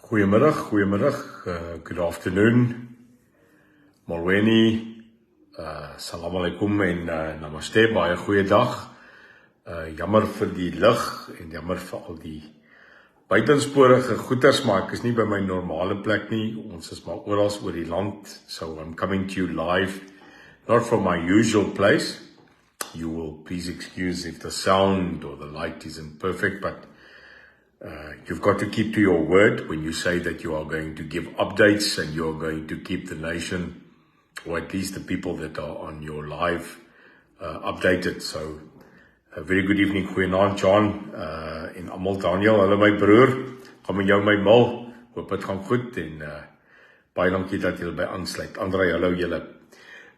Goeiemiddag, good afternoon, Molweni, salam alaikum en namaste, baie goeie dag. Jammer vir die lig en jammer vir al die buitensporige goeters, maar ek is nie by my normale plek nie. Ons is maar oral oor die land, so I'm coming to you live, not from my usual place. You will please excuse if the sound or the light isn't perfect, but you've got to keep to your word when you say that you are going to give updates and you are going to keep the nation, or at least the people that are on your live, updated. So, a very good evening, goeienaand John, en almal Daniel, hulle my broer, gaan met jou my mal, hoop het gaan goed, en baie dankie dat julle by aansluit. André, hallo julle.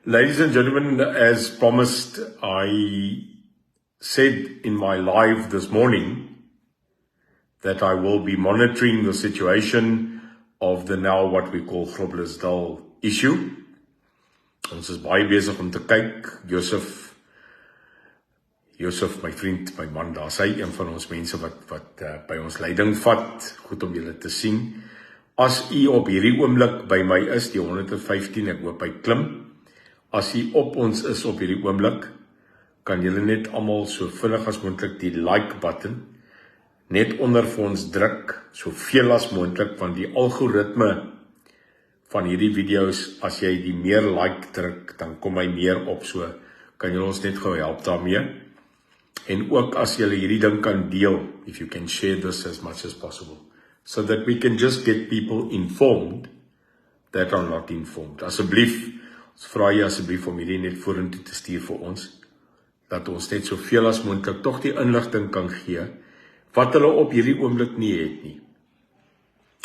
Ladies and gentlemen, as promised, I said in my live this morning that I will be monitoring the situation of the now what we call Groblersdal issue. Ons is baie besig om te kyk. Joseph, my vriend, my man, daar is hy, een van ons mense wat by ons leiding vat. Goed om julle te sien. As u op hierdie oomblik by my is, die 115, ek hoop hy klim. As u op ons is op hierdie oomblik, kan julle net almal so vinnig as moontlik die like button net onder vir ons druk, soveel as moontlik, want die algoritme van hierdie video's, as jy die meer like druk, dan kom hy meer op, so kan jy ons net gou help daarmee. En ook as jy hierdie ding kan deel, if you can share this as much as possible, so that we can just get people informed that are not informed. Asseblief, ons vra jy asseblief om hierdie net vorentoe te stuur vir ons, dat ons net soveel as moontlik tog die inligting kan gee, wat hulle op hierdie oomblik nie het nie.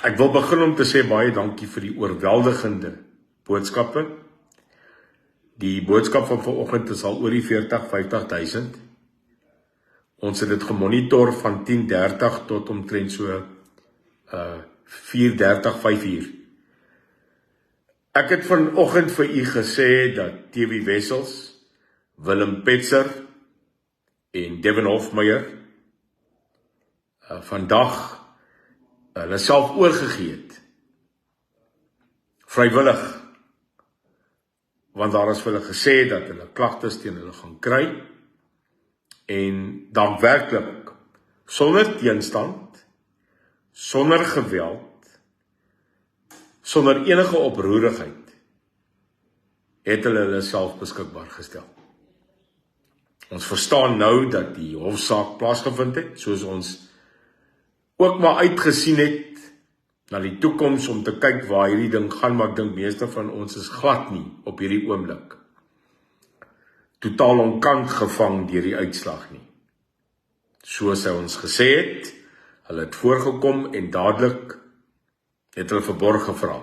Ek wil begin om te sê baie dankie vir die oorweldigende boodskappe. Die boodskap van vanoggend is al oor die 40-50.000. Ons het dit gemonitor van 10:30 tot omtrent so 4:30, 5:00. Ek het vanoggend vir u gesê dat TV Wessels, Willem Petzer en Devin Hofmeyer vandag hulle self oorgegee het, vrywillig, want daar is vir hulle gesê dat hulle klagtes teen hulle gaan kry, en daadwerklik, sonder teenstand, sonder geweld, sonder enige oproerigheid, het hulle self beskikbaar gestel. Ons verstaan nou dat die hofsaak plaasgevind het, soos ons ook maar uitgesien het na die toekoms om te kyk waar hierdie ding gaan, maar ek dink meeste van ons is glad nie op hierdie oomblik totaal onkant gevang deur die uitslag nie. Soos hy ons gesê het, hulle het voorgekom en dadelik het hulle vir borg gevra.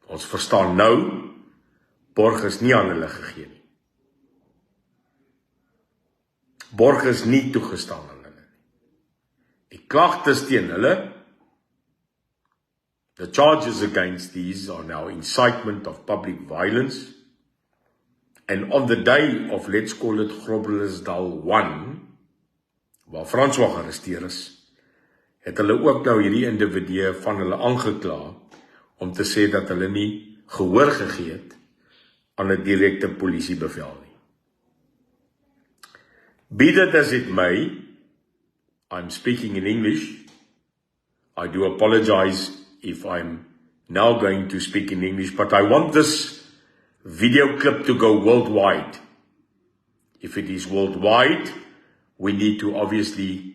Ons verstaan nou, borg is nie aan hulle gegee nie. Borg is nie toegestaan aan hulle. Die klagtes teen hulle, the charges against these are now incitement of public violence, and on the day of, let's call it Groblersdal 1, waar François gearresteer is, het hulle ook nou hierdie individue van hulle aangekla, om te sê dat hulle nie gehoor gegee het aan 'n direkte polisiebevel nie. Be that as it may, I'm speaking in English. I do apologize if I'm now going to speak in English, but I want this video clip to go worldwide. If it is worldwide, we need to obviously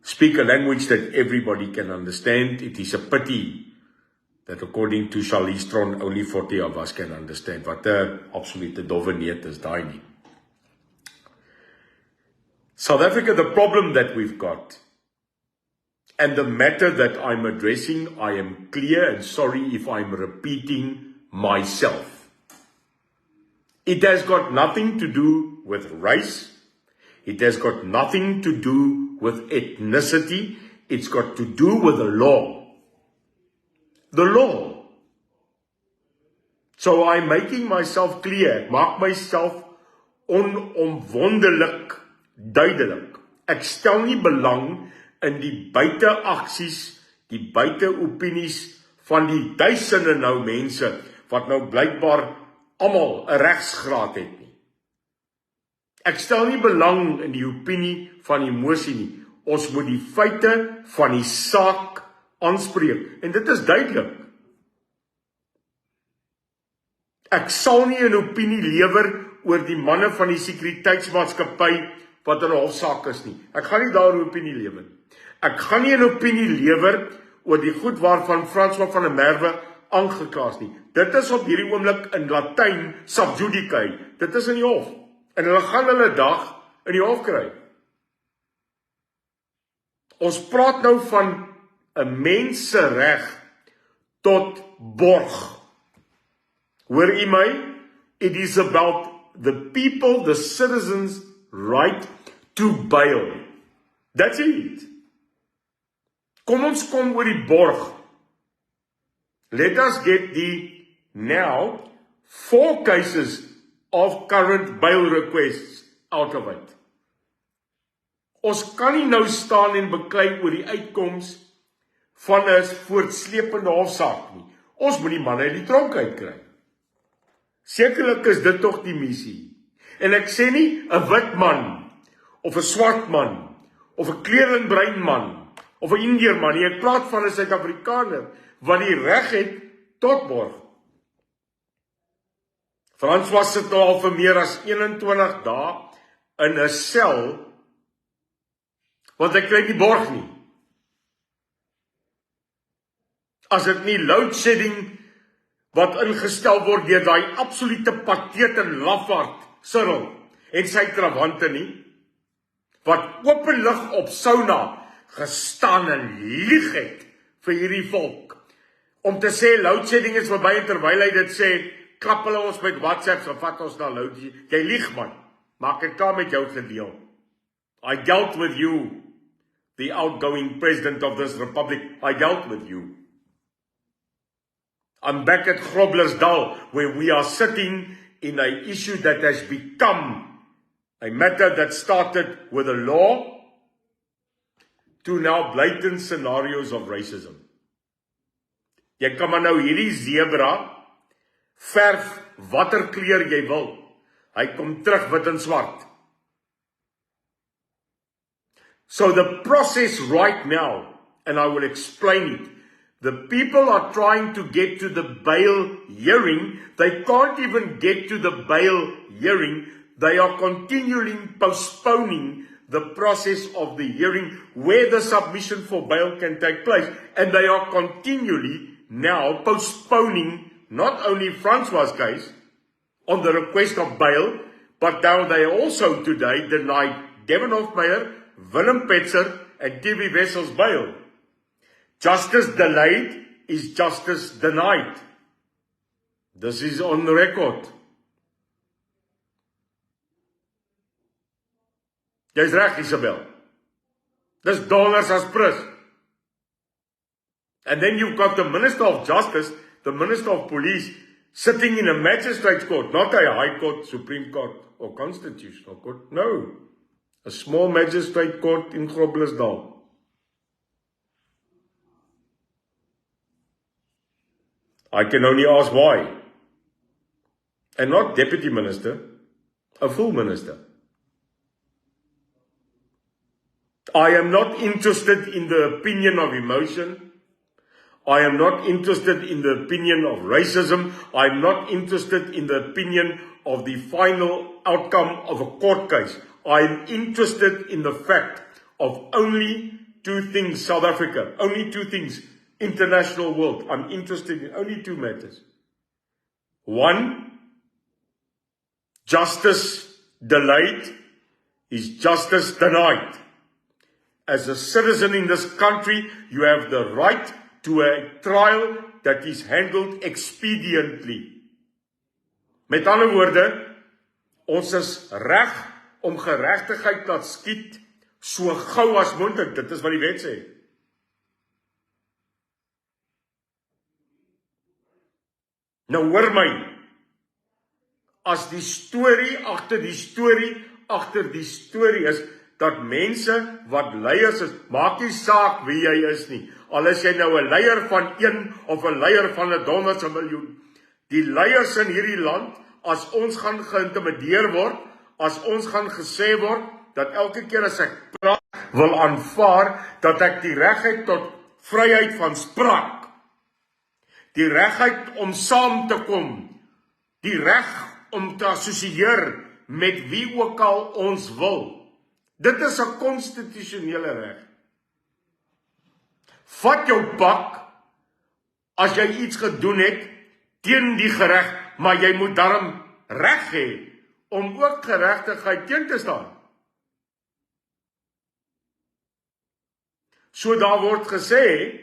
speak a language that everybody can understand. It is a pity that according to Charlize Theron, only 40 of us can understand. Wat 'n absolute dowwe neet is daai nie. South Africa, the problem that we've got, and the matter that I'm addressing, I am clear and sorry if I'm repeating myself. It has got nothing to do with race. It has got nothing to do with ethnicity. It's got to do with the law. The law. So I'm making myself clear, maak myself onomwonderlik duidelik. Ek stel nie belang in die buiteaksies die buiteopinies van die duisende nou mense, wat nou blykbaar almal 'n regsgraad het nie. Ek stel nie belang in die opinie van emosie nie. Ons moet die feite van die saak aanspreek, en dit is duidelik. Ek sal nie 'n opinie lewer oor die manne van die sekuriteitsmaatskappy wat in 'n hofsaak is nie. Ek gaan nie daaroor 'n opinie lewer. Ek gaan nie 'n opinie lewer oor die goed waarvan François van der Merwe aangekla is nie. Dit is op hierdie oomblik in Latyn sub judice. Dit is in die hof. En hulle gaan hulle dag in die hof kry. Ons praat nou van 'n mens se reg tot borg. Hoor u my? It is about the people, the citizens' right to bail. That's it. Kom ons kom oor die borg. Let us get the now 4 cases of current bail requests out of it. Ons kan nie nou staan en beklei oor die uitkoms van 'n voortsleepende hofsaak nie. Ons moet die manne uit die tronk uitkry. Sekerlik is dit tog die missie. En ek sê nie 'n wit man, of 'n swart man, of 'n kleurenbruin man, of 'n Indiër man nie. Ek praat van 'n Suid-Afrikaner wat die reg het tot borg. François sit nou al vir meer as 21 dae in 'n sel, want hy kry nie borg nie. As dit nie load shedding wat ingestel word deur daai absolute pateet en lafaard Cyril en sy trawante nie, wat openlig op sauna gestaan en lieg het vir hierdie volk, om te sê load shedding is verby, en terwyl hy dit sê, klap hulle ons met WhatsApps en vat ons na load shedding. Jy lieg man, maak ek klaar met jou gedeel. I dealt with you, the outgoing president of this republic. I dealt with you. I'm back at Groblersdal, where we are sitting in an issue that has become a matter that started with a law to now blatant scenarios of racism. Jy kan maar nou hierdie zebra verf watter kleur jy wil. Hy kom terug wit en swart. So the process right now, and I will explain it, the people are trying to get to the bail hearing. They can't even get to the bail hearing. They are continually postponing the process of the hearing where the submission for bail can take place. And they are continually now postponing not only François' case on the request of bail, but now they also today denied Devin Hofmeyer, Willem Petzer, and TV Wessels bail. Justice delayed is justice denied. This is on the record. Jy's reg, Isabel. Dis dollars as prins. And then you've got the Minister of Justice, the Minister of Police, sitting in a magistrate's court, not a High Court, Supreme Court, or Constitutional Court. No. A small magistrate court in Groblersdal. I can only ask why. And not deputy minister, a full minister. I am not interested in the opinion of emotion. I am not interested in the opinion of racism. I am not interested in the opinion of the final outcome of a court case. I am interested in the fact of only 2 things, South Africa, only 2 things, international world. I'm interested in only 2 matters. 1, justice delayed is justice denied. As a citizen in this country, you have the right to a trial that is handled expediently. Met ander woorde, ons is reg om geregtigheid laat skiet so gou as moontlik. Dit is wat die wet sê. Nou hoor my, as die storie agter die storie is, dat mense wat leiers is, maak nie saak wie jy is nie, al is jy nou 'n leier van 1 of 'n leier van 100 miljoen, die leiers in hierdie land, as ons gaan geïntimideer word, as ons gaan gesê word, dat elke keer as ek praat, wil aanvaar, dat ek die reg het tot vryheid van spraak, die regheid om saam te kom, die reg om te assosieer met wie ook al ons wil. Dit is 'n konstitusionele reg. Vat jou pak, as jy iets gedoen het, teen die gereg, maar jy moet daarom reg hê, om ook geregtigheid teen te staan. So daar word gesê,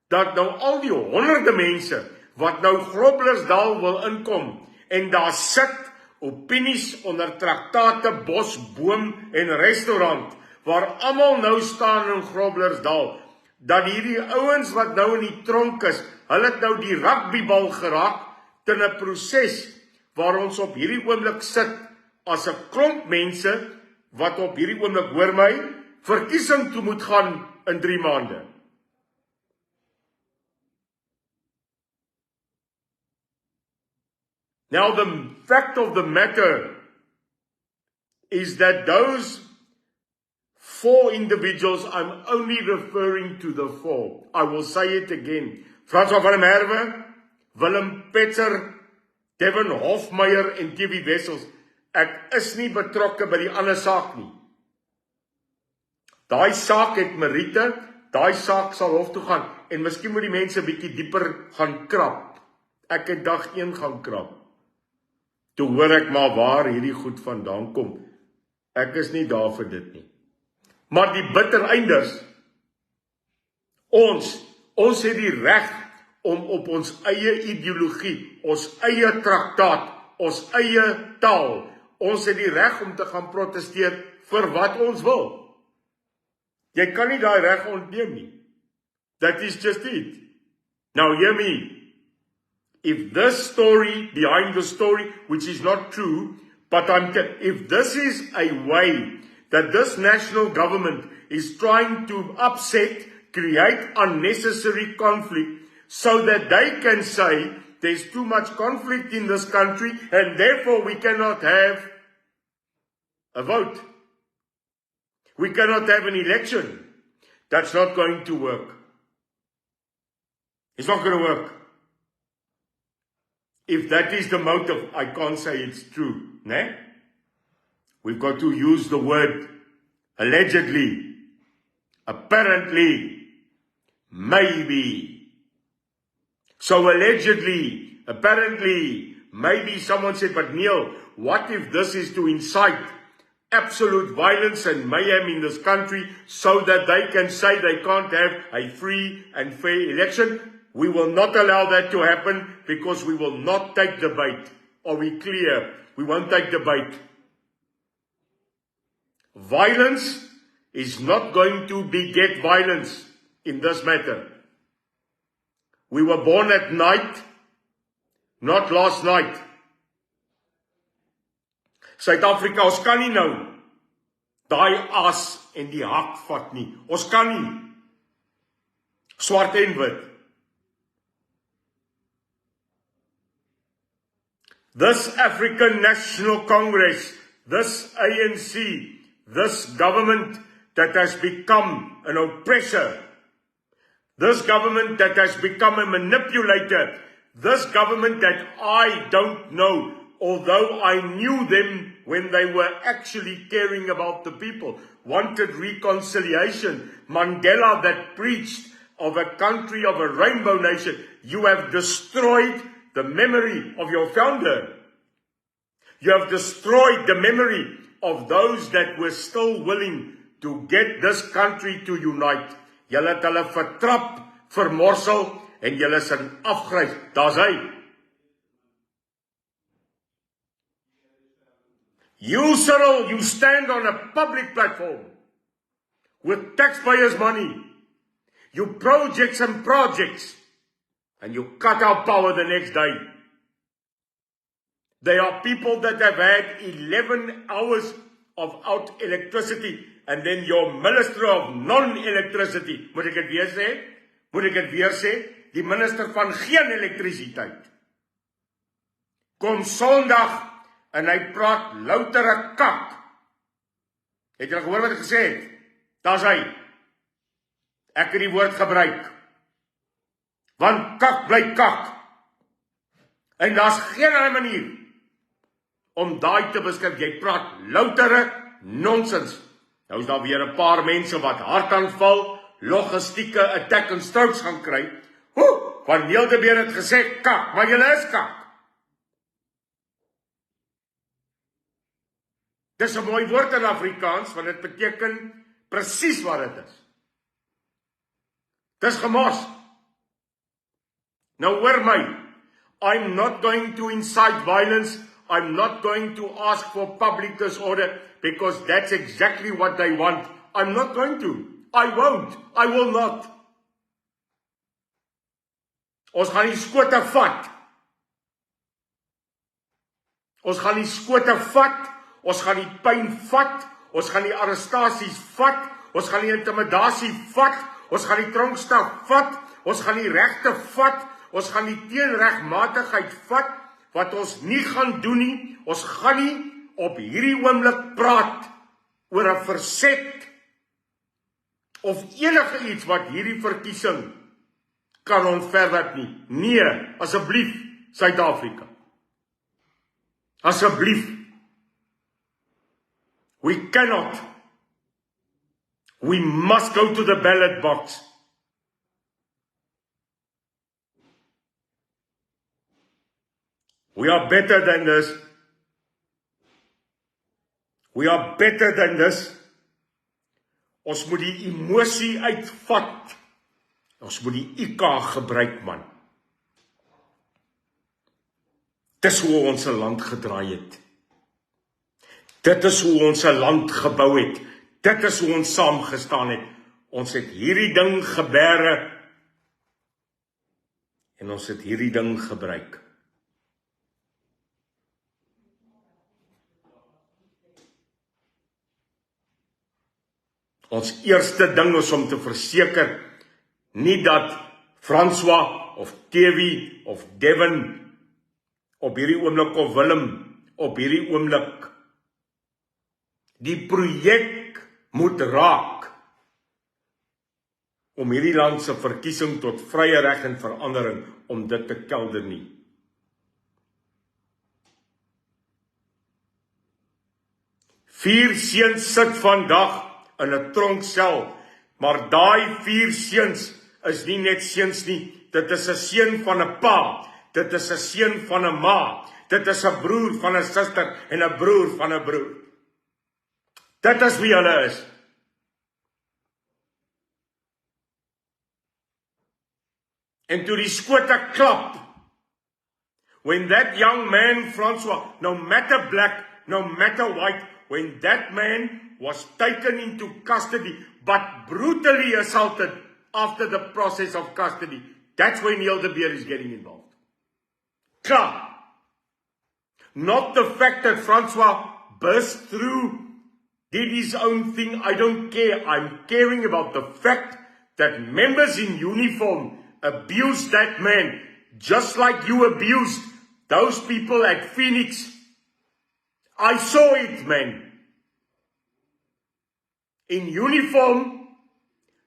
dat nou al die honderde mense, wat nou Groblersdal wil inkom, en daar sit opinies onder traktate, bos, boom en restaurant, waar almal nou staan in Groblersdal, dat hierdie ouens wat nou in die tronk is, hulle het nou die rugbybal geraak, ten 'n proses, waar ons op hierdie oomblik sit, as 'n klomp mense, wat op hierdie oomblik, hoor my, verkiesing toe moet gaan in 3 maande. Now, the fact of the matter is that those 4 individuals, I'm only referring to the 4. I will say it again. François van der Merwe, Willem Petzer, Devin Hofmeyer en TV Wessels. Ek is nie betrokke by die ander saak nie. Daai saak het meriete, daai saak sal hof toe gaan, en miskien moet die mense bietjie dieper gaan krap. Ek het dag 1 gaan krap. Toe hoor ek maar waar hierdie goed vandaan kom. Ek is nie daar vir dit nie. Maar die bittereinders, ons het die reg om op ons eie ideologie, ons eie traktaat, ons eie taal, ons het die reg om te gaan protesteer vir wat ons wil. Jy kan nie daai reg ontneem nie. That is just it. Now hear me. If this story, behind the story, which is not true, but if this is a way that this national government is trying to upset, create unnecessary conflict, so that they can say there's too much conflict in this country, and therefore we cannot have a vote. We cannot have an election. That's not going to work. It's not going to work. If that is the motive, I can't say it's true. Ne? We've got to use the word allegedly, apparently, maybe. So allegedly, apparently, maybe someone said, but Neil, what if this is to incite absolute violence and mayhem in this country so that they can say they can't have a free and fair election? We will not allow that to happen because we will not take debate. Are we clear? We won't take debate. Violence is not going to beget violence in this matter. We were born at night, not last night. Suid-Afrika, ons kan nie nou daai as en die hak vat nie. Ons kan nie. Swart en wit. This African National Congress, this ANC, this government that has become an oppressor, this government that has become a manipulator, this government that I don't know, although I knew them when they were actually caring about the people, wanted reconciliation, Mandela that preached of a country of a rainbow nation. You have destroyed the memory of your founder. You have destroyed the memory of those that were still willing to get this country to unite. Julle het hulle vertrap, vermorsel en julle is in afgrys. Daar's hy. You, Cyril, you stand on a public platform with taxpayers' money. You projects and projects. And you cut out power the next day. There are people that have had 11 hours of out electricity and then your Minister of Non-Electricity, moet ek dit weer sê, die minister van geen elektrisiteit, kom Sondag en hy praat loutere kak. Het jy gehoor wat ek gesê het? Daar's hy. Ek het die woord gebruik. Want kak bly kak. En daar's geen ander manier om daai te beskryf. Jy praat loutere nonsens. Nou is daar weer 'n paar mense wat hartaanval, logistieke attack and strokes gaan kry. Van Neeldebeer het gesê kak, maar julle is kak. Dis 'n mooi woord in Afrikaans, want dit beteken presies wat dit is. Dis gemors. Nou hoor my, I'm not going to incite violence, I'm not going to ask for public disorder, because that's exactly what they want. I'm not going to. I won't. I will not. Ons gaan die skote vat. Ons gaan die skote vat. Ons gaan die pyn vat. Ons gaan die arrestasies vat. Ons gaan die intimidasie vat. Ons gaan die tronkstraf vat. Ons gaan die regte vat. Ons gaan die teenregmatigheid vat. Wat ons nie gaan doen nie. Ons gaan nie op hierdie oomblik praat oor 'n verset of enige iets wat hierdie verkiesing kan ontverwerp nie. Nee, asseblief, Suid-Afrika. Asseblief. We cannot. We must go to the ballot box. We are better than this. We are better than this. Ons moet die emosie uitvat. Ons moet die IK gebruik, man. Dis hoe ons 'n land gedraai het. Dit is hoe ons 'n land gebou het. Dit is hoe ons saamgestaan het. Ons het hierdie ding gebeere en ons het hierdie ding gebruik. Ons eerste ding is om te verseker nie dat François of Tewie of Devin op hierdie oomblik of Willem op hierdie oomblik die projek moet raak om hierdie land se verkiesing tot vrye reg en verandering om dit te kelder nie. Vier seuns sit vandag in 'n tronksel, maar daai 4 seuns is nie net seuns nie, dit is 'n seun van 'n pa, dit is 'n seun van 'n ma, dit is 'n broer van 'n suster en 'n broer van 'n broer. Dit is wie hulle is. En toe die skote klap, when that young man, François, no matter black, no matter white, when that man was taken into custody, but brutally assaulted after the process of custody, that's when Neeldebeer is getting involved. Klaar. Not the fact that François burst through, did his own thing, I don't care. I'm caring about the fact that members in uniform abused that man, just like you abused those people at Phoenix. I saw it, man. In uniform,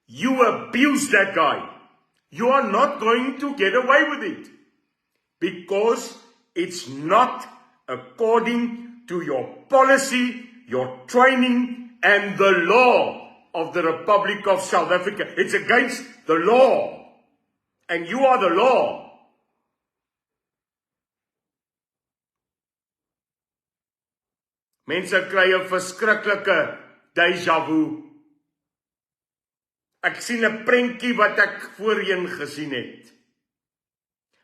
you abused that guy. You are not going to get away with it. Because it's not according to your policy, your training, and the law of the Republic of South Africa. It's against the law. And you are the law. Mense kry 'n verskriklike déjà vu. Ek sien 'n prentjie wat ek voorheen gesien het,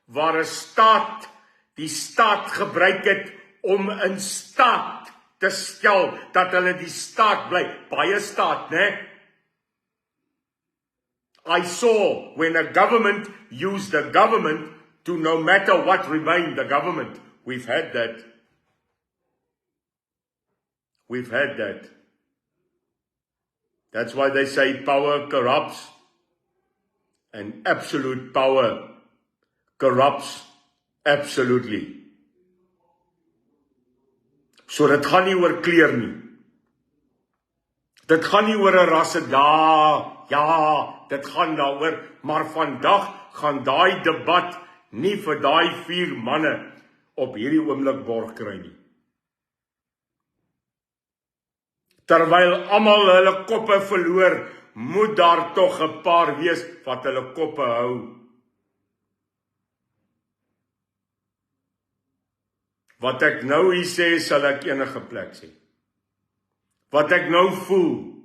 waar 'n staat die staat gebruik het om in staat te stel dat hulle die staat bly. Baie staat, né? I saw when a government used the government to no matter what remain the government. We've had that. We've had that. That's why they say power corrupts, and absolute power corrupts absolutely. So dit gaan nie oor kleur nie. Dit gaan nie oor 'n rasse, ja, dit gaan daaroor, maar vandag gaan daai debat nie vir daai 4 manne op hierdie oomblik borg kry nie. Terwyl almal hulle koppe verloor, moet daar tog 'n paar wees wat hulle koppe hou. Wat ek nou hier sê, sal ek enige plek sê. Wat ek nou voel,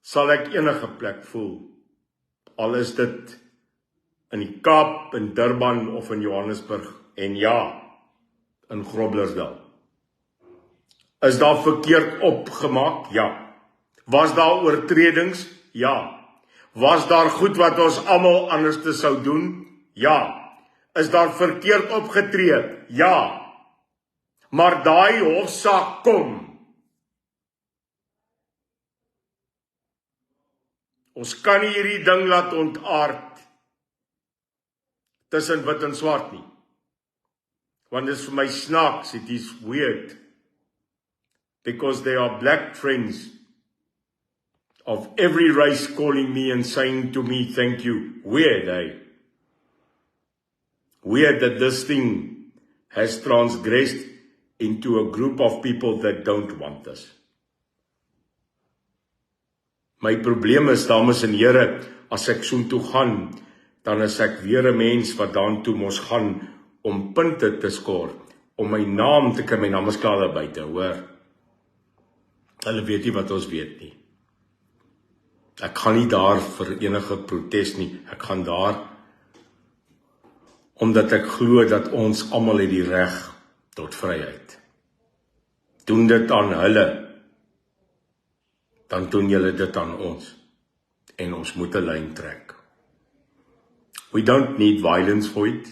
sal ek enige plek voel. Al is dit in die Kaap, in Durban of in Johannesburg, en ja, in Groblersdal. Is daar verkeerd opgemaak? Ja. Was daar oortredings? Ja. Was daar goed wat ons almal anders te sou doen? Ja. Is daar verkeerd opgetree? Ja. Maar daai hofsaak kom. Ons kan nie hierdie ding laat ontaard tussen wit en swart nie. Want dit is vir my snaaks, it is weird. Because they are black friends of every race calling me and saying to me, thank you. Weird, eh? Weird that this thing has transgressed into a group of people that don't want us. My probleem is, dames en here, as ek soontoe gaan, dan is ek weer 'n mens wat daartoe mos gaan om punte te skoor, om my naam te kry, my naam is klaar daar buite, hoor. Hulle weet nie wat ons weet nie. Ek gaan nie daar vir enige protes nie, ek gaan daar omdat ek glo dat ons almal het die reg tot vryheid. Doen dit aan hulle, dan doen julle dit aan ons. En ons moet 'n lyn trek. We don't need violence for it.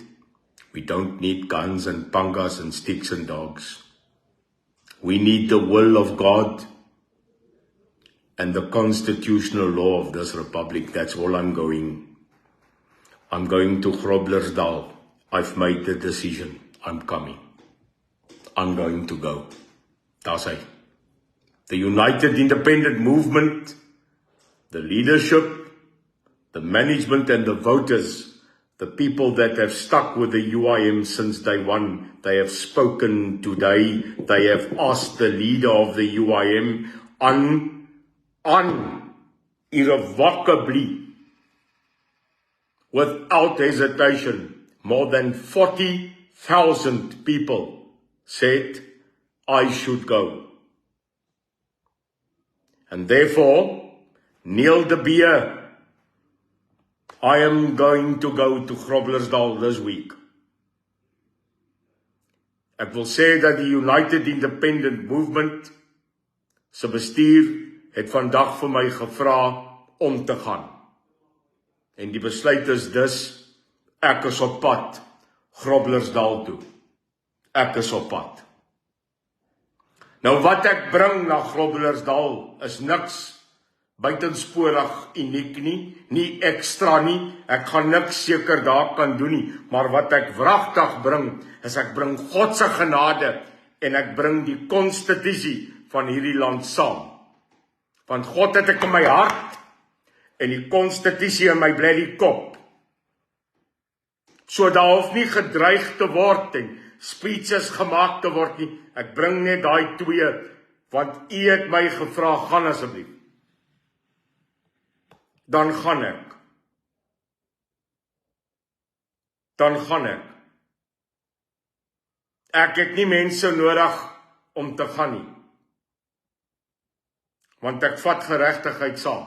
We don't need guns and pangas and sticks and dogs. We need the will of God and the constitutional law of this republic. That's all I'm going. I'm going to Groblersdal. I've made the decision. I'm coming. I'm going to go. Daar's hy. The United Independent Movement, the leadership, the management and the voters, the people that have stuck with the UIM since day one, they have spoken today. They have asked the leader of the UIM irrevocably, without hesitation, more than 40,000 people said, I should go. And therefore, Neil de Beer, I am going to go to Groblersdal this week. Ek wil sê dat die United Independent Movement se bestuur het vandag vir my gevra om te gaan. En die besluit is dus, ek is op pad Groblersdal toe. Ek is op pad. Nou wat ek bring na Groblersdal is niks buitensporig uniek nie ekstra nie, ek gaan niks seker daar kan doen nie, maar wat ek wragtig bring, is ek bring God se genade en ek bring die konstitusie van hierdie land saam. Want God het ek in my hart en die konstitusie in my bloody kop. So daar hoef nie gedreig te word en speeches gemaak te word nie. Ek bring net daai twee, want u het my gevra, gaan asseblief. Dan gaan ek. Dan gaan ek. Ek het nie mense nodig om te gaan nie. Want ek vat geregtigheid saam.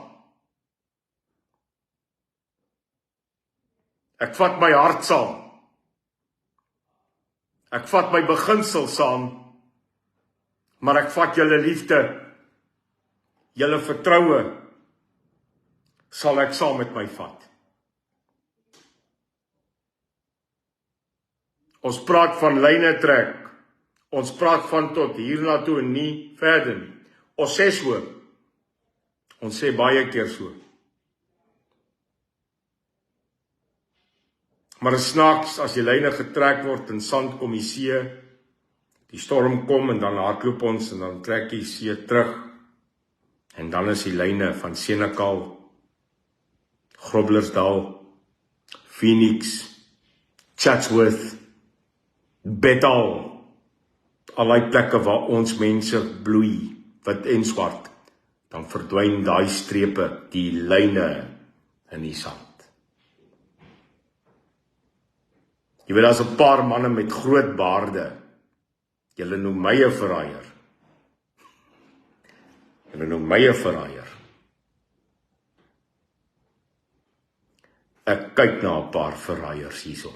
Ek vat my hart saam. Ek vat my beginsel saam, maar ek vat julle liefde, julle vertroue, sal ek saam met my vat. Ons praat van lyne trek, ons praat van tot hierna toe en nie verder nie. Ons sê so, Ons sê baie keer so. Maar is snaaks, as die lyne getrek word, in sand kom die see, die storm kom en dan hardloop ons en dan trek die see terug. En dan is die lyne van Senekal, Groblersdal, Phoenix, Chatsworth, Bethal, al die plekke waar ons mense bloei, wit en swart, dan verdwyn daai strepe, die lyne in die sand. Jy weet, daar's 'n paar manne met groot baarde. Julle noem my 'n verraaier. Julle noem my 'n verraaier. Ek kyk na 'n paar verraaiers hierso.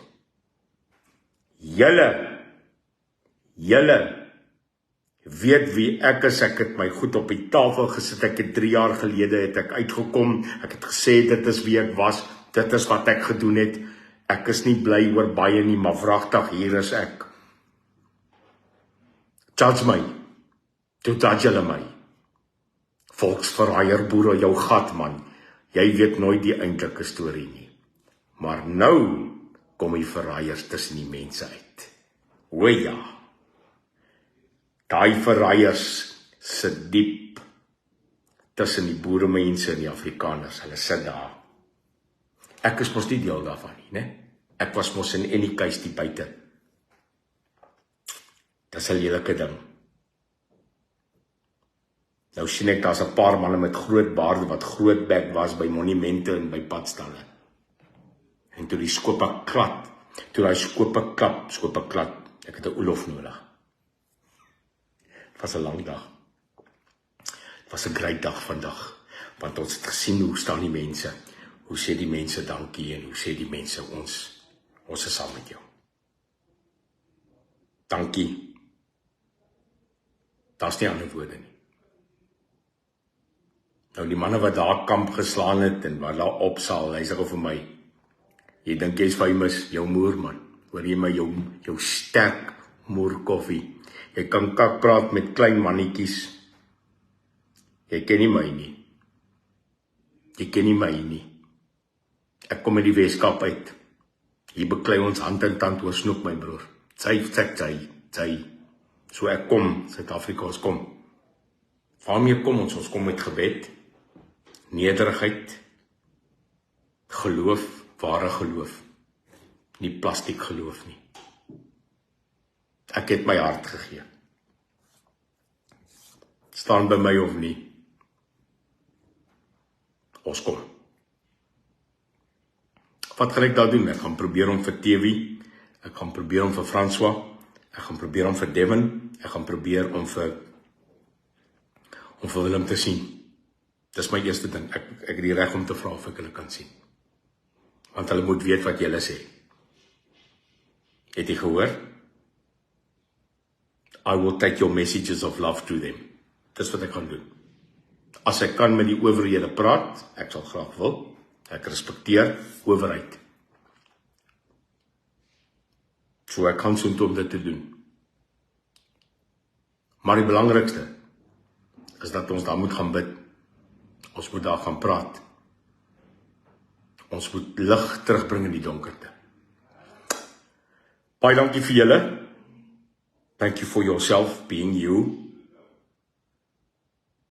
Julle weet wie ek is. Ek het my goed op die tafel gesit. Ek het 3 jaar gelede het ek uitgekom. Ek het gesê dit is wie ek was. Dit is wat ek gedoen het. Ek is nie bly oor baie nie, maar wragtig, hier is ek. Judge my. Toe judge julle my. Volksverraaier, boer jou gat, man. Jy weet nooit die eintlike storie nie. Maar nou kom die verraaiers tussen die mense uit. O ja. Daai verraaiers sit diep tussen die boeremense en die Afrikaners. Hulle sit daar. Ek is mos nie deel daarvan nie, né? Ek was mos in die keis die buite. Dis 'n lelike ding. Nou sien ek, daar's 'n paar manne met groot baarde wat groot bek was by monumente en by padstalle. En toe die skope klap, ek het 'n oelof nodig. Het was 'n lang dag. Het was 'n great dag vandag, want ons het gesien hoe staan die mense, hoe sê die mense dankie en hoe sê die mense ons is saam met jou. Dankie. Daar's nie ander woorde nie. Nou die manne wat daar kamp geslaan het en wat daar opsaal, hy sê vir my, jy dink jy's famous, jou moer man, hoor jy my, jou sterk moer koffie. Jy kan kak praat met klein mannetjies. Jy ken nie my nie. Jy ken nie my nie. Ek kom in die Weskaap uit. Hier beklei ons hand in tand oor snoep, my broer. Sy. So ek kom, Suid-Afrika, ons kom. Waarmee kom ons? Ons kom met gebed, nederigheid, geloof, ware geloof. Nie plastiek geloof nie. Ek het my hart gegee. Staan by my of nie. Ons kom. Wat gaan ek daar doen? Ek gaan probeer om vir TV, ek gaan probeer om vir François, ek gaan probeer om vir Devin, ek gaan probeer om vir Willem te sien. Dis my eerste ding. Ek het die reg om te vra of ek hulle kan sien. Want hulle moet weet wat julle sê. Het jy gehoor? I will take your messages of love to them. Dis wat ek gaan doen. As ek kan met die owerhede praat, ek sal graag wil. Ek respekteer owerheid. So ek kan soontoe om dit te doen. Maar die belangrikste is dat ons daar moet gaan bid. Ons moet daar gaan praat. Ons moet lig terugbring in die donkerte. Baie dankie vir julle. Thank you for yourself, being you.